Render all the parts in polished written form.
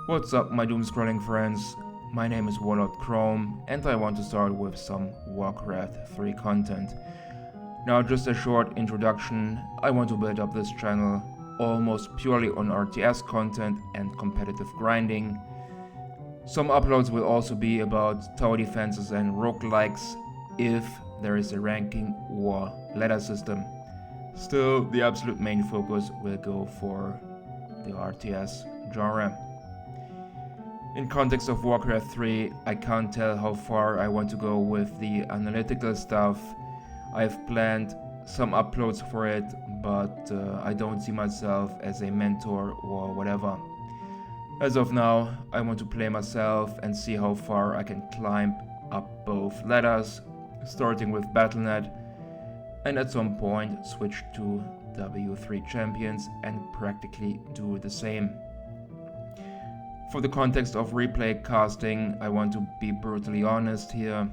What's up, my doom-scrolling friends? My name is Warlord Chrome, and I want to start with some WarCraft 3 content. Now, just a short introduction. I want to build up this channel almost purely on RTS content and competitive grinding. Some uploads will also be about tower defenses and roguelikes if there is a ranking or ladder system. Still, the absolute main focus will go for the RTS genre. In context of Warcraft 3, I can't tell how far I want to go with the analytical stuff. I've planned some uploads for it, but I don't see myself as a mentor or whatever. As of now, I want to play myself and see how far I can climb up both ladders, starting with Battle.net, and at some point switch to W3 Champions and practically do the same. For the context of replay casting, I want to be brutally honest here.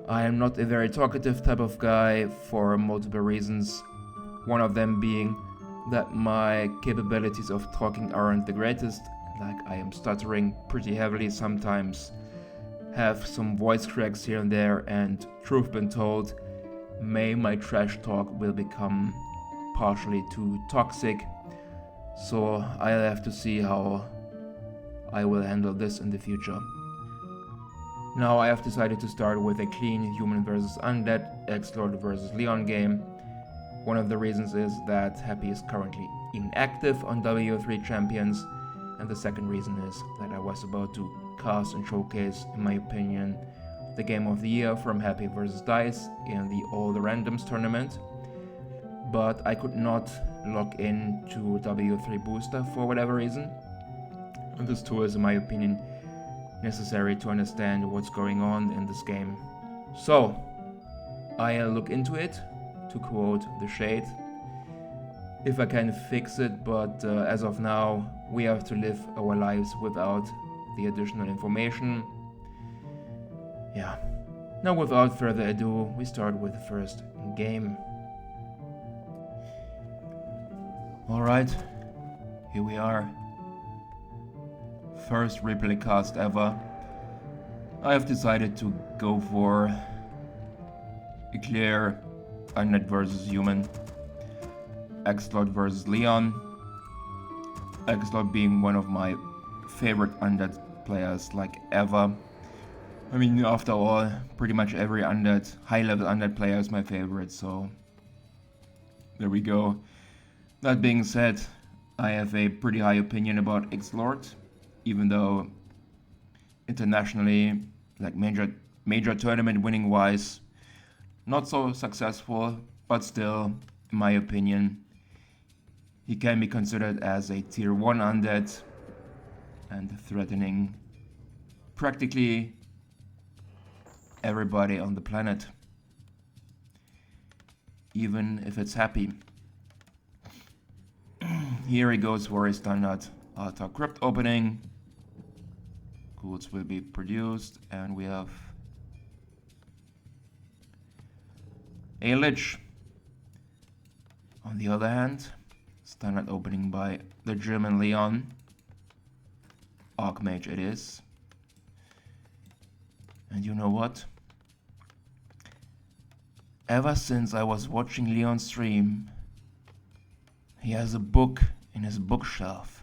I am not a very talkative type of guy for multiple reasons, one of them being that my capabilities of talking aren't the greatest, like I am stuttering pretty heavily sometimes, have some voice cracks here and there, and truth been told, my trash talk will become partially too toxic, so I'll have to see how I will handle this in the future. Now I have decided to start with a clean human vs undead Xlord vs Leon game. One of the reasons is that Happy is currently inactive on W3 Champions, and the second reason is that I was about to cast and showcase, in my opinion, the game of the year from Happy vs Dice in the All the Randoms tournament, but I could not log in to W3 Booster for whatever reason. And this tool is, in my opinion, necessary to understand what's going on in this game. So, I'll look into it, to quote The Shade, if I can fix it, but as of now, we have to live our lives without the additional information. Yeah. Now, without further ado, we start with the first game. Alright, here we are. First replay cast ever. I have decided to go for a clear undead versus human. Xlord vs Leon. Xlord being one of my favorite undead players like ever. I mean, after all, pretty much every undead, high level undead player is my favorite, so there we go. That being said, I have a pretty high opinion about Xlord. Even though internationally, like major tournament winning wise, not so successful, but still, in my opinion, he can be considered as a tier 1 undead and threatening practically everybody on the planet, even if it's Happy. Here he goes for a standard altar crypt opening. Goods will be produced, and we have a Lich. On the other hand, standard opening by the German Leon. Archmage it is. And you know what? Ever since I was watching Leon stream, he has a book in his bookshelf.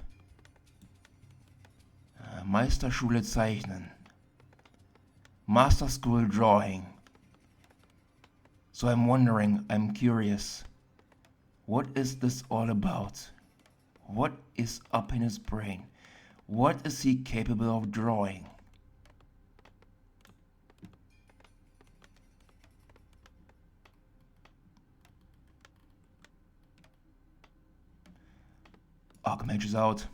Meisterschule Zeichnen, Master School Drawing. So I'm wondering, I'm curious, what is this all about? What is up in his brain? What is he capable of drawing? Archmage is out.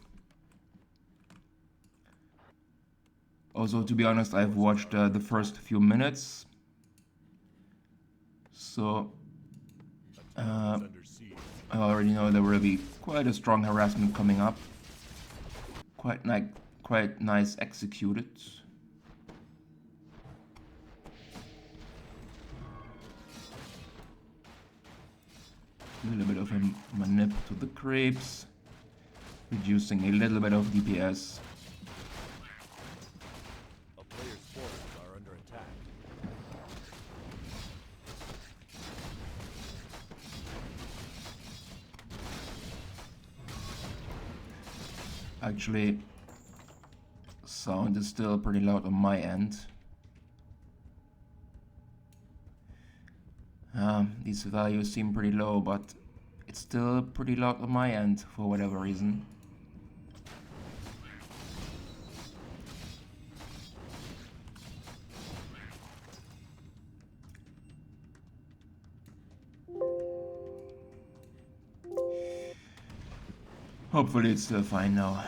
Also, to be honest, I've watched the first few minutes, so I already know there will be quite a strong harassment coming up. Quite nice executed. A little bit of a manip to the creeps, reducing a little bit of DPS. Actually, sound is still pretty loud on my end. These values seem pretty low, but it's still pretty loud on my end for whatever reason. Hopefully it's still fine now.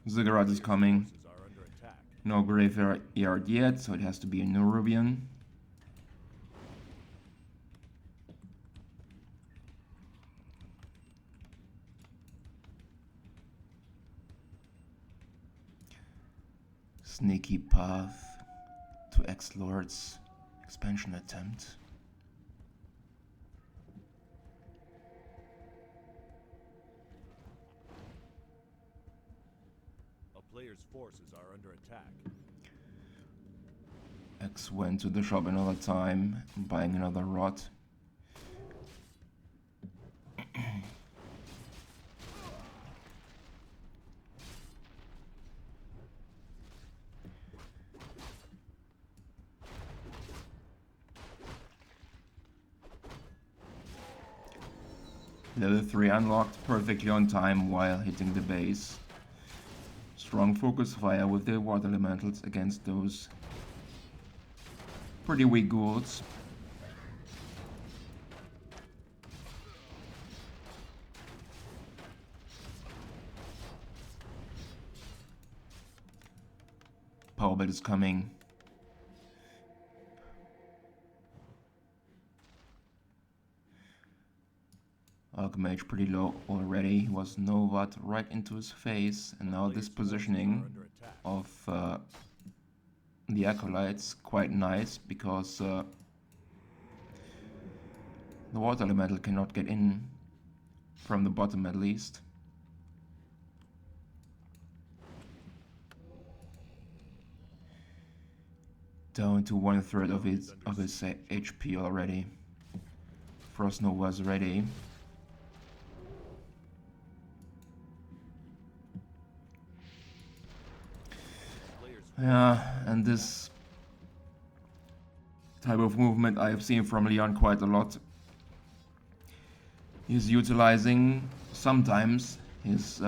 Ziggurat is coming. No graveyard yet, so it has to be a Nerubian. Sneaky path to Xlord's expansion attempt. A player's forces are under attack. X went to the shop another time, buying another rod. Level 3 unlocked perfectly on time while hitting the base. Strong focus fire with the water elementals against those pretty weak ghouls. Power belt is coming. Archmage pretty low already. He was Novat right into his face, and now this positioning of the Acolytes quite nice because the water elemental cannot get in from the bottom at least. Down to 1/3 of his HP already. Frost Nova's ready. Yeah, and this type of movement I have seen from Leon quite a lot. He's utilizing sometimes his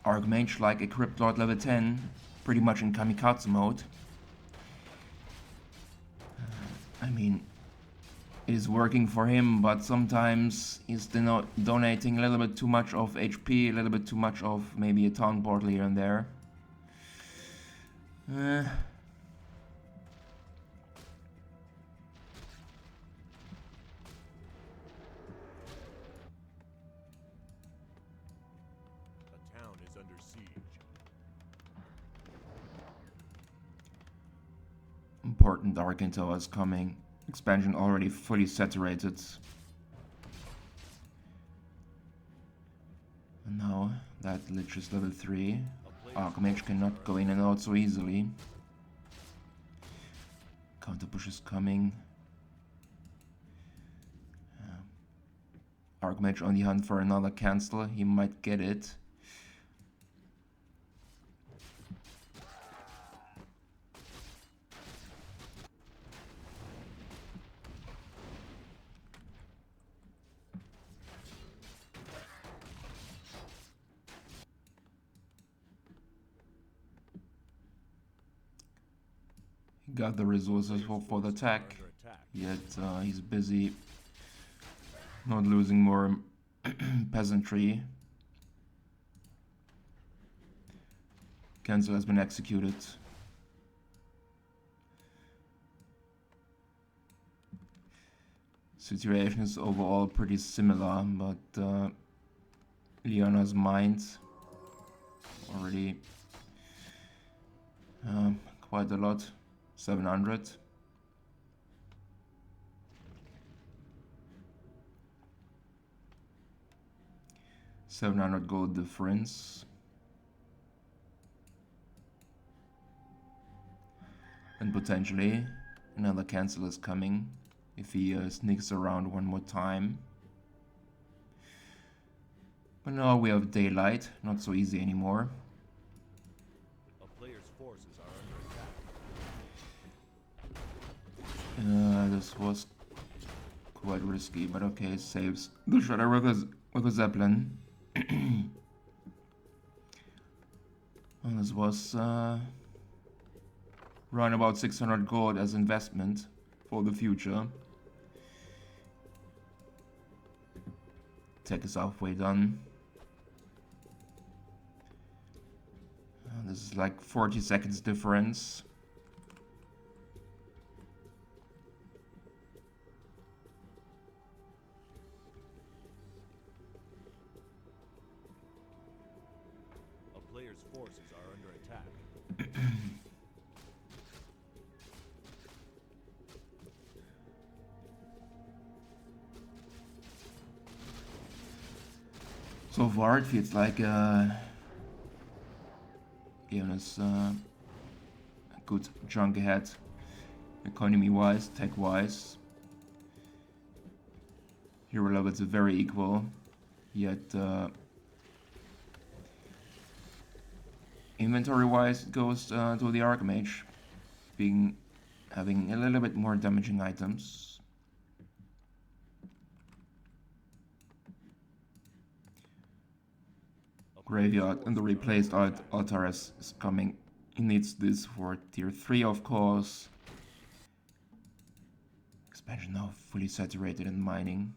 Archmage like a Crypt Lord level 10, pretty much in kamikaze mode. I mean, it is working for him, but sometimes he's donating a little bit too much of HP, a little bit too much of maybe a town portal here and there. The town is under siege. Important Arcane Tower is coming. Expansion already fully saturated. And now that Lich is level 3. Archmage cannot go in and out so easily. Counter push is coming. Archmage on the hunt for another cancel. He might get it. Got the resources for the attack, yet he's busy not losing more peasantry. Cancel has been executed. Situation is overall pretty similar, but Leona's mind already quite a lot. 700. $700 gold difference. And potentially another cancel is coming if he sneaks around one more time. But now we have daylight, not so easy anymore. A player's forces are under attack. This was quite risky, but okay, saves the Shredder with a Zeppelin. And this was around about 600 gold as investment for the future. Tech is halfway done. This is like 40 seconds difference. A player's forces are under attack. So far it feels like Leon is a good chunk ahead, economy-wise, tech-wise. Hero levels are very equal, yet inventory-wise it goes to the Archmage, having a little bit more damaging items. Graveyard and the replaced altar is coming. He needs this for tier 3 of course. Expansion now fully saturated in mining.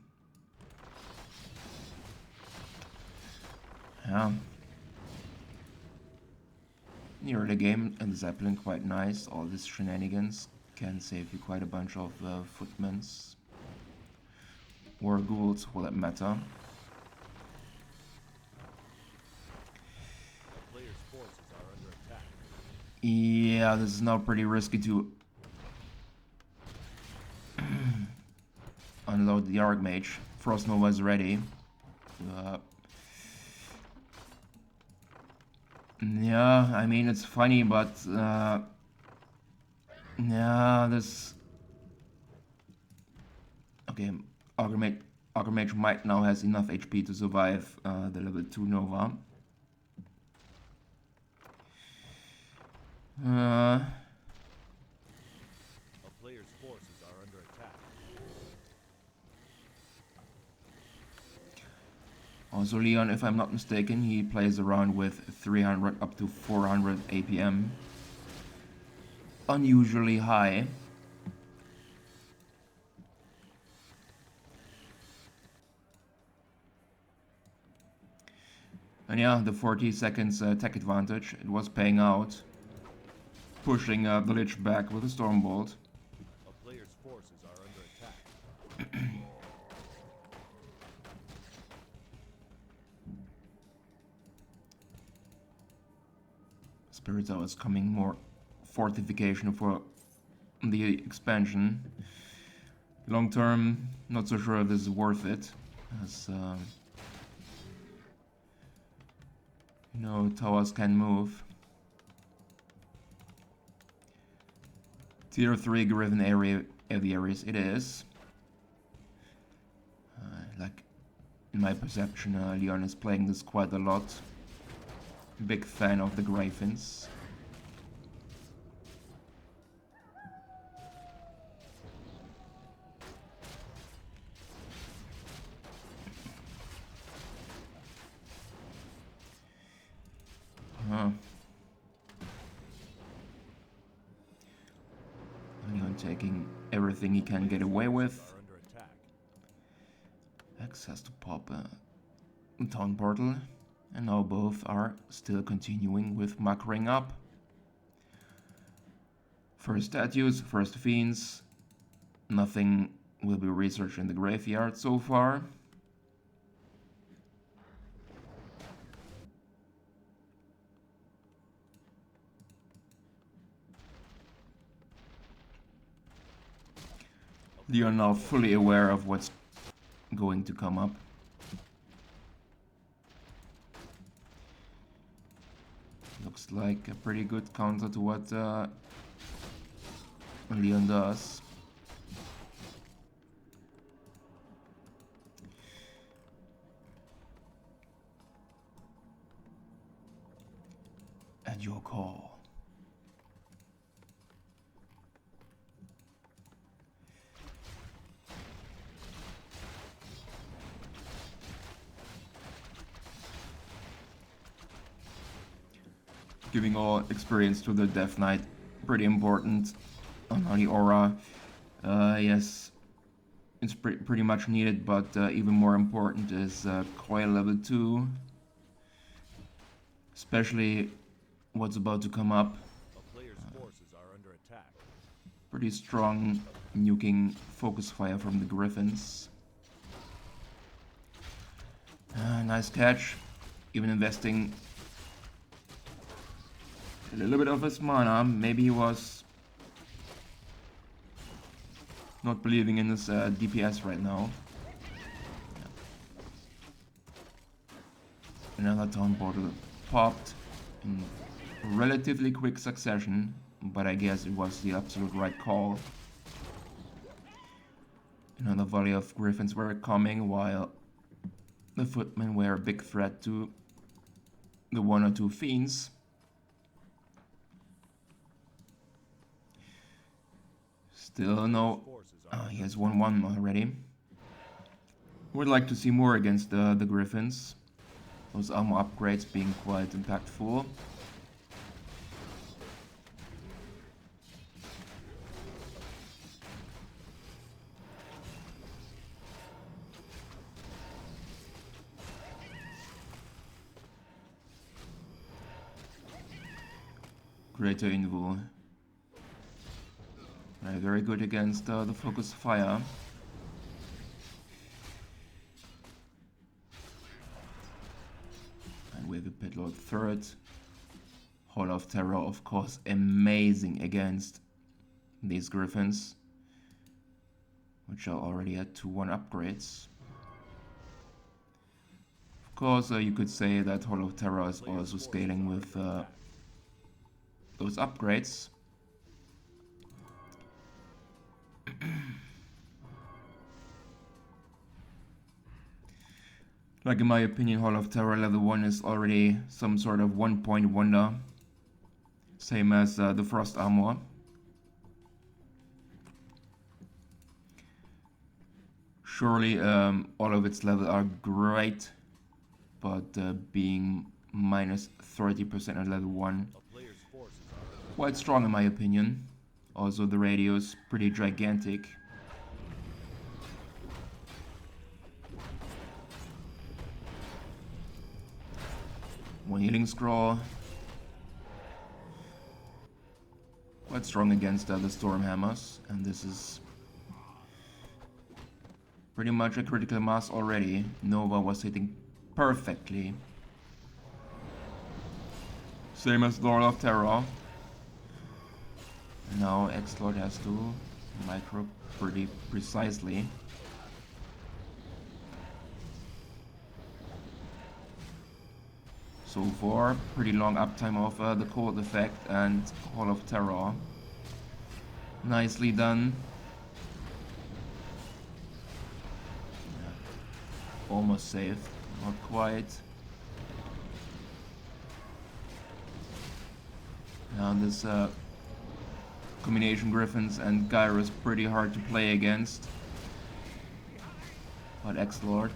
Yeah. Near the game and the Zeppelin quite nice. All these shenanigans can save you quite a bunch of footmans. Or ghouls for that matter. Yeah, this is now pretty risky to unload the Archmage. Frost Nova is ready. Yeah, I mean it's funny, but yeah, this. Okay, Archmage might now has enough HP to survive the level 2 Nova. A player's forces are under attack. Also Leon, if I'm not mistaken, he plays around with 300 up to 400 APM. Unusually high. And yeah, the 40 seconds tech advantage, it was paying out. Pushing the Lich back with a Stormbolt. A player's forces are under attack. Spirit Tower is coming more fortification for the expansion. Long term, not so sure if this is worth it, as you know, towers can move. Tier 3 Griffin aviaries it is. Like, in my perception, Leon is playing this quite a lot. Big fan of the Griffins. Leon taking everything he can get away with. X has to pop a town portal, and now both are still continuing with muckering up. First statues, first fiends. Nothing will be researched in the graveyard so far. You are now fully aware of what's going to come up. Looks like a pretty good counter to what Leon does. At your call. Giving all experience to the Death Knight, pretty important. On the aura, yes, it's pretty much needed, but even more important is coil level 2. Especially what's about to come up. A player's forces are under attack. Pretty strong nuking focus fire from the Griffins. Nice catch. Even investing a little bit of his mana. Maybe he was not believing in his DPS right now. Yeah. Another town portal popped in relatively quick succession, but I guess it was the absolute right call. Another volley of Griffins were coming, while the footmen were a big threat to the 1 or 2 fiends. Still no. He has 1-1 already. Would like to see more against the Griffins. Those armor upgrades being quite impactful. Greater Invul. Very good against the focus fire. And we have a Pit Lord third. Hall of Terror, of course, amazing against these Griffins, which are already at 2-1 upgrades. Of course, you could say that Hall of Terror is also scaling with those upgrades. Like, in my opinion, Hall of Terror level 1 is already some sort of 1-point wonder. Same as the Frost Armor. Surely all of its levels are great, but being minus 30% at level 1, quite strong in my opinion. Also the radius, pretty gigantic. One healing scroll. Quite strong against the Stormhammers, and this is pretty much a critical mass already. Nova was hitting perfectly. Same as Lord of Terror. Now Xlord has to micro pretty precisely. So far, pretty long uptime of the cold effect and Hall of Terror. Nicely done. Yeah. Almost saved, not quite. Now this combination Griffins and Gyro is pretty hard to play against. But Xlord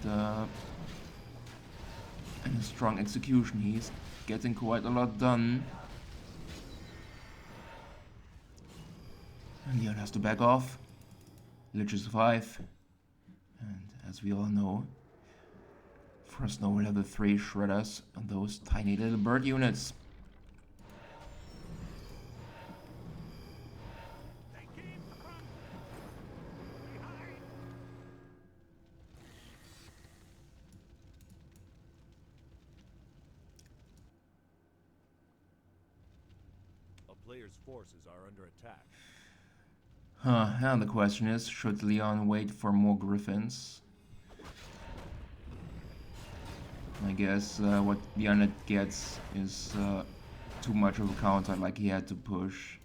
and his strong execution, he's getting quite a lot done. And Leon has to back off. Lich is 5. And as we all know, Frost Nova level 3 shredders and those tiny little bird units. Player's forces are under attack. And the question is, should Leon wait for more Griffins? I guess what Leon gets is too much of a counter, like he had to push.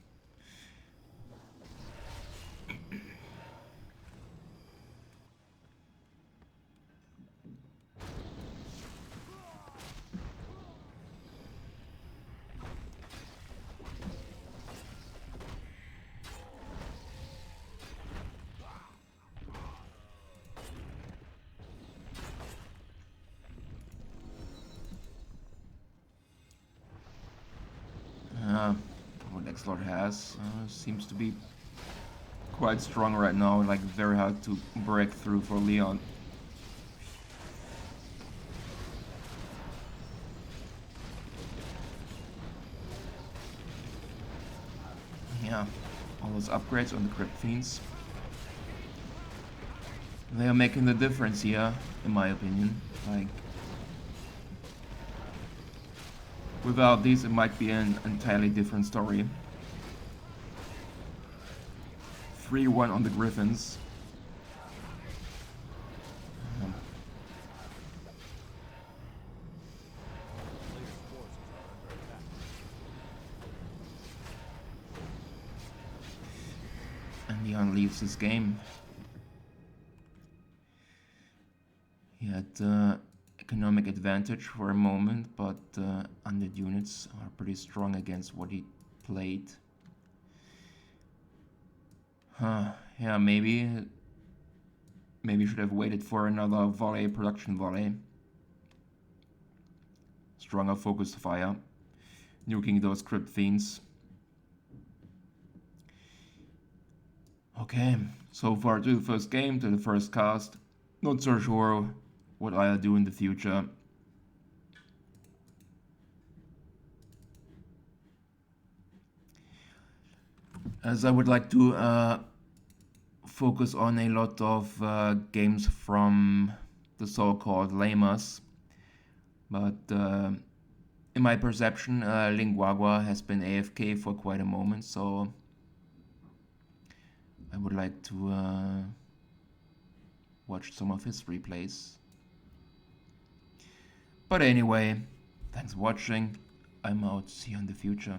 Xlord has. Seems to be quite strong right now, like very hard to break through for Leon. Yeah, all those upgrades on the Crypt Fiends. They are making the difference here, in my opinion. Like, without these, it might be an entirely different story. 3-1 on the Griffins. Player's forces are under attack. And Leon leaves this game. He had economic advantage for a moment, but undead units are pretty strong against what he played. Yeah, maybe should have waited for another volley, production volley. Stronger focused fire, nuking those Crypt Fiends. Okay, so far to the first game, to the first cast. Not so sure what I'll do in the future. As I would like to focus on a lot of games from the so-called lamers. But in my perception, Linguagua has been AFK for quite a moment, so I would like to watch some of his replays. But anyway, thanks for watching. I'm out. See you in the future.